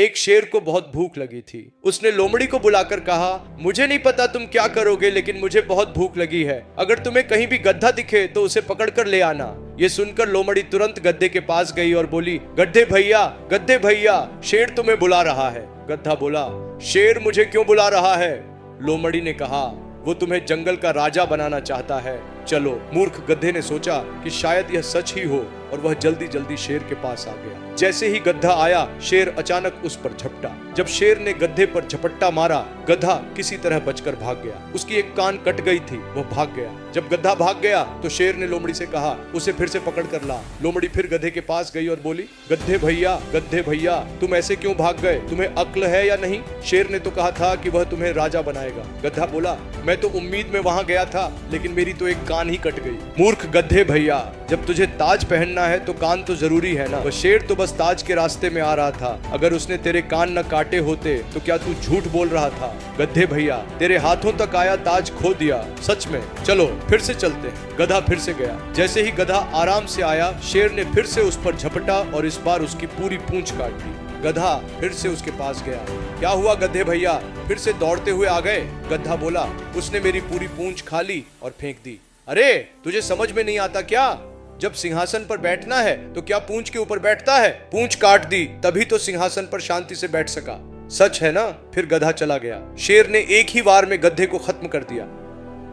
एक शेर को बहुत भूख लगी थी। उसने लोमड़ी को बुलाकर कहा, मुझे नहीं पता तुम क्या करोगे, लेकिन मुझे बहुत भूख लगी है। अगर तुम्हें कहीं भी गधा दिखे तो उसे पकड़ कर ले आना। ये सुनकर लोमड़ी तुरंत गधे के पास गई और बोली, गधे भैया, शेर तुम्हें बुला रहा है। गधा बोला, शेर मुझे क्यों बुला रहा है? लोमड़ी ने कहा, वो तुम्हें जंगल का राजा बनाना चाहता है। चलो। मूर्ख गधे ने सोचा कि शायद यह सच ही हो और वह जल्दी जल्दी शेर के पास आ गया। जैसे ही गधा आया, शेर अचानक उस पर झपटा। जब शेर ने गधे पर झपट्टा मारा, गधा किसी तरह बचकर भाग गया। उसकी एक कान कट गई थी, वह भाग गया। जब गधा भाग गया तो शेर ने लोमड़ी से कहा, उसे फिर से पकड़ कर ला। लोमड़ी फिर गधे के पास गई और बोली, गधे भैया, तुम ऐसे क्यों भाग गए? तुम्हें अक्ल है या नहीं? शेर ने तो कहा था कि वह तुम्हें राजा बनाएगा। गधा बोला, मैं तो उम्मीद में वहां गया था, लेकिन मेरी तो एक कान ही कट गई। मूर्ख गधे भैया, जब तुझे ताज पहनना है तो कान तो जरूरी है ना। वह शेर तो बस ताज के रास्ते में आ रहा था। अगर उसने तेरे कान न काटे होते तो क्या तू झूठ बोल रहा था? गधे भैया, तेरे हाथों तक आया ताज खो दिया, सच में। चलो फिर से चलते हैं। गधा फिर से गया। जैसे ही गधा आराम से आया, शेर ने फिर से उस पर झपटा और इस बार उसकी पूरी पूंछ काट दी। गधा फिर से उसके पास गया। क्या हुआ गधे भैया, फिर से दौड़ते हुए आ गए? गधा बोला, उसने मेरी पूरी पूंछ खा ली और फेंक दी। अरे, तुझे समझ में नहीं आता क्या? जब सिंहासन पर बैठना है तो क्या पूंछ के ऊपर बैठता है? पूंछ काट दी तभी तो सिंहासन पर शांति से बैठ सका। सच है ना? फिर गधा चला गया। शेर ने एक ही वार में गधे को खत्म कर दिया।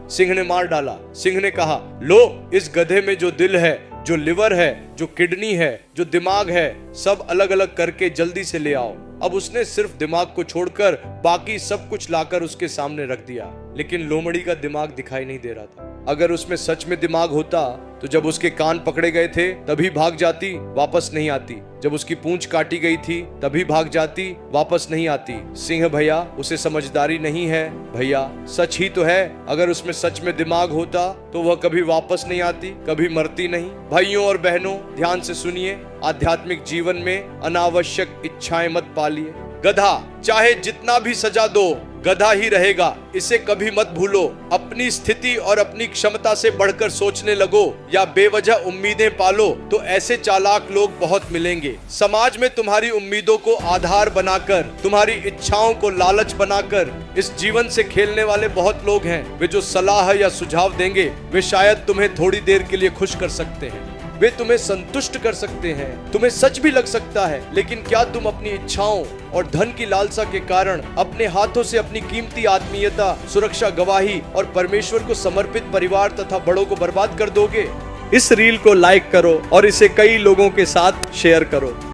सिंह ने मार डाला। सिंह ने कहा, लो, इस गधे में जो दिल है, जो लिवर है, जो किडनी है, जो दिमाग है, सब अलग अलग करके जल्दी से ले आओ। अब उसने सिर्फ दिमाग को छोड़कर बाकी सब कुछ लाकर उसके सामने रख दिया। लेकिन लोमड़ी का दिमाग दिखाई नहीं दे रहा था। अगर उसमें सच में दिमाग होता तो जब उसके कान पकड़े गए थे तभी भाग जाती, वापस नहीं आती। जब उसकी पूंछ काटी गई थी तभी भाग जाती, वापस नहीं आती। सिंह भैया, उसे समझदारी नहीं है भैया, सच ही तो है। अगर उसमें सच में दिमाग होता तो वह कभी वापस नहीं आती, कभी मरती नहीं। भाइयों और बहनों, ध्यान से सुनिए, आध्यात्मिक जीवन में अनावश्यक इच्छाएं मत पालिए। गधा चाहे जितना भी सजा दो, गधा ही रहेगा, इसे कभी मत भूलो। अपनी स्थिति और अपनी क्षमता से बढ़कर सोचने लगो या बेवजह उम्मीदें पालो तो ऐसे चालाक लोग बहुत मिलेंगे। समाज में तुम्हारी उम्मीदों को आधार बनाकर, तुम्हारी इच्छाओं को लालच बनाकर इस जीवन से खेलने वाले बहुत लोग हैं। वे जो सलाह या सुझाव देंगे वे शायद तुम्हें थोड़ी देर के लिए खुश कर सकते हैं, वे तुम्हें संतुष्ट कर सकते हैं, तुम्हें सच भी लग सकता है। लेकिन क्या तुम अपनी इच्छाओं और धन की लालसा के कारण अपने हाथों से अपनी कीमती आत्मीयता, सुरक्षा, गवाही और परमेश्वर को समर्पित परिवार तथा बड़ों को बर्बाद कर दोगे? इस रील को लाइक करो और इसे कई लोगों के साथ शेयर करो।